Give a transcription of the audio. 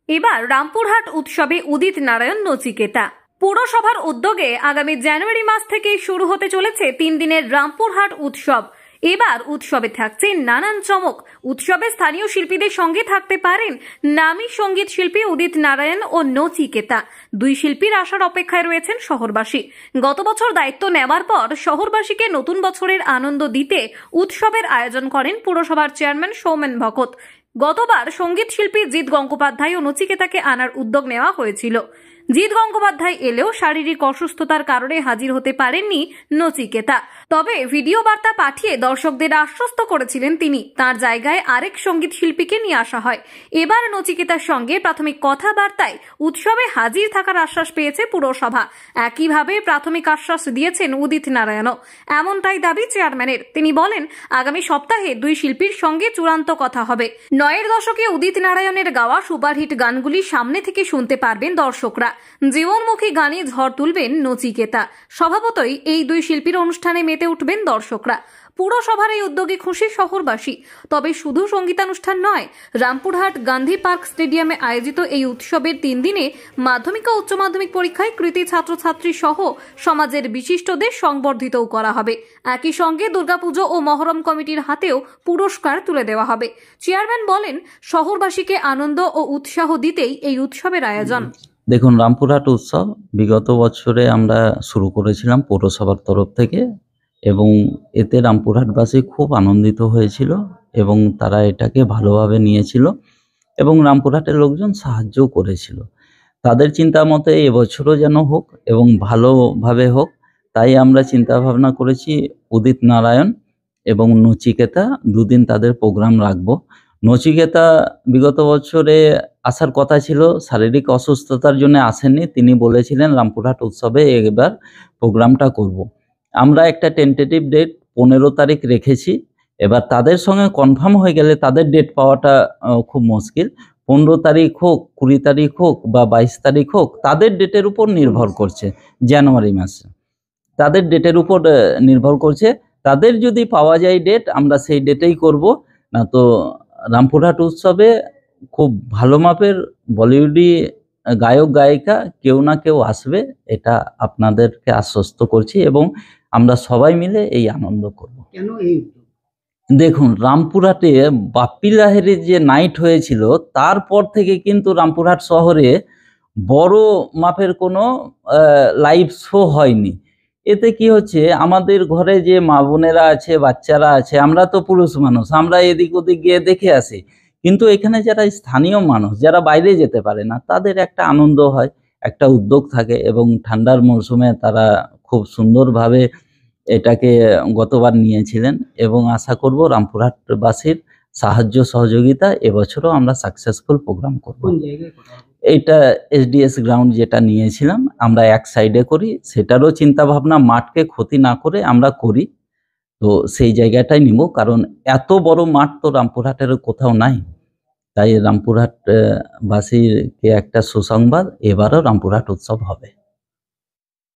এবার রামপুরহাট উৎসবে উদিত নারায়ণ নচিকেতা। পুরসভার উদ্যোগে আগামী জানুয়ারি মাস থেকে শুরু হতে চলেছে 3 দিনের রামপুরহাট উৎসব। এবার উৎসবে থাকছে নানান চমক। উৎসবে স্থানীয় শিল্পীদের সঙ্গে থাকতে পারেন নামী সঙ্গীত শিল্পী উদিত নারায়ণ ও নচিকেতা। দুই শিল্পীর আসার অপেক্ষায় রয়েছেন শহরবাসী। গত বছর দায়িত্ব নেওয়ার পর শহরবাসীকে নতুন বছরের আনন্দ দিতে উৎসবের আয়োজন করেন পুরসভার চেয়ারম্যান সৌমেন ভকত। গতবার সঙ্গীত শিল্পী জিৎ গঙ্গোপাধ্যায় ও নচিকেতাকে আনার উদ্যোগ নেওয়া হয়েছিল। জিৎ গঙ্গোপাধ্যায় এলেও শারীরিক অসুস্থতার কারণে হাজির হতে পারেননি নচিকেতা। তবে ভিডিও বার্তা পাঠিয়ে দর্শকদের আশ্বস্ত করেছিলেন তিনি। তার জায়গায় আরেক সঙ্গীত শিল্পীকে নিয়ে আসা হয়। এবার নচিকেতার সঙ্গে প্রাথমিক কথাবার্তায় উৎসবে হাজির থাকার আশ্বাস পেয়েছে পুরসভা। একইভাবে প্রাথমিক আশ্বাস দিয়েছেন উদিত নারায়ণও। এমনটাই দাবি চেয়ারম্যানের। তিনি বলেন, আগামী সপ্তাহে দুই শিল্পীর সঙ্গে চূড়ান্ত কথা হবে। 9-এর দশকে উদিত নারায়ণের গাওয়া সুপারহিট গানগুলি সামনে থেকে শুনতে পারবেন দর্শকরা। জীবনমুখী গানে ঝড় তুলবেন নচিকেতা। স্বভাবতই এই দুই শিল্পীর অনুষ্ঠানে মেতে উঠবেন দর্শকরা। পুরসভার এই উদ্যোগে খুশি শহরবাসী। তবে শুধু সঙ্গীতানুষ্ঠান নয়, রামপুরহাট গান্ধী পার্ক স্টেডিয়ামে আয়োজিত এই উৎসবের 3 দিনে মাধ্যমিক ও উচ্চ মাধ্যমিক পরীক্ষায় কৃতী ছাত্রছাত্রী সহ সমাজের বিশিষ্টদের সংবর্ধিতও করা হবে। একই সঙ্গে দুর্গাপুজো ও মহরম কমিটির হাতেও পুরস্কার তুলে দেওয়া হবে। চেয়ারম্যান বলেন, শহরবাসীকে আনন্দ ও উৎসাহ দিতেই এই উৎসবের আয়োজন। দেখুন, রামপুরহাট উৎসব বিগত বছরে আমরা শুরু করেছিলাম পৌরসভার তরফ থেকে, এবং এতে রামপুরহাটবাসী খুব আনন্দিত হয়েছিল এবং তারা এটাকে ভালোভাবে নিয়েছিল এবং রামপুরহাটের লোকজন সাহায্যও করেছিল। তাদের চিন্তা মতে এবছরও যেন হোক এবং ভালোভাবে হোক, তাই আমরা চিন্তা ভাবনা করেছি উদিত নারায়ণ এবং নচিকেতা 2 দিন তাদের প্রোগ্রাম রাখবো। নচিকেতা বিগত বছরে আসার কথা ছিল, শারীরিক অসুস্থতার জন্য আসেননি। তিনি বলেছিলেন রামপুরহাট উৎসবে এবার প্রোগ্রামটা করব। আমরা একটা টেন্টেটিভ ডেট 15 তারিখ রেখেছি। এবার তাদের সঙ্গে কনফার্ম হয়ে গেলে তাদের ডেট পাওয়াটা খুব মুশকিল। 15 তারিখ হোক, 20 তারিখ হোক বা 22 তারিখ হোক, তাদের ডেটের উপর নির্ভর করছে। জানুয়ারি মাসে তাদের ডেটের উপর নির্ভর করছে। তাদের যদি পাওয়া যায় ডেট, আমরা সেই ডেটেই করব। না তো রামপুরহাট উৎসবে খুব ভালো মাপের বলিউডি গায়ক গায়িকা কেউ না কেউ আসবে, এটা আপনাদেরকে আশ্বস্ত করছি, এবং আমরা সবাই মিলে এই আনন্দ করব। কেন এই? দেখুন, রামপুরহাটে বাপ্পি লাহিড়ীর যে নাইট হয়েছিল, তারপর থেকে কিন্তু রামপুরহাট শহরে বড় মাপের কোনো লাইভ শো হয়নি। এতে কি হচ্ছে, আমাদের ঘরে যে মা বোনেরা আছে, বাচ্চারা আছে, আমরা তো পুরুষ মানুষ, আমরা এদিক ওদিক গিয়ে দেখে আসি। কিন্তু এখানে যারা স্থানীয় মানুষ, যারা বাইরে যেতে পারে না, তাদের একটা আনন্দ হয়, একটা উদ্যোগ থাকে, এবং ঠান্ডার মরশুমে তারা খুব সুন্দরভাবে এটাকে গতবার নিয়েছিলেন, এবং আশা করব রামপুরহাটবাসীর সাহায্য সহযোগিতা এবছরও আমরা সাকসেসফুল প্রোগ্রাম করব। এইটা এসডিএস গ্রাউন্ড যেটা নিয়েছিলাম, আমরা এক সাইডে করি, সেটারও চিন্তা ভাবনা মাঠকে ক্ষতি না করে আমরা করি। তো সেই জায়গাটাই নিব, কারণ এত বড় মাঠ তো রামপুরহাটের কোথাও নাই। তাই রামপুরহাট বাসীকে একটা সুসংবাদ, এবারও রামপুরহাট উৎসব হবে।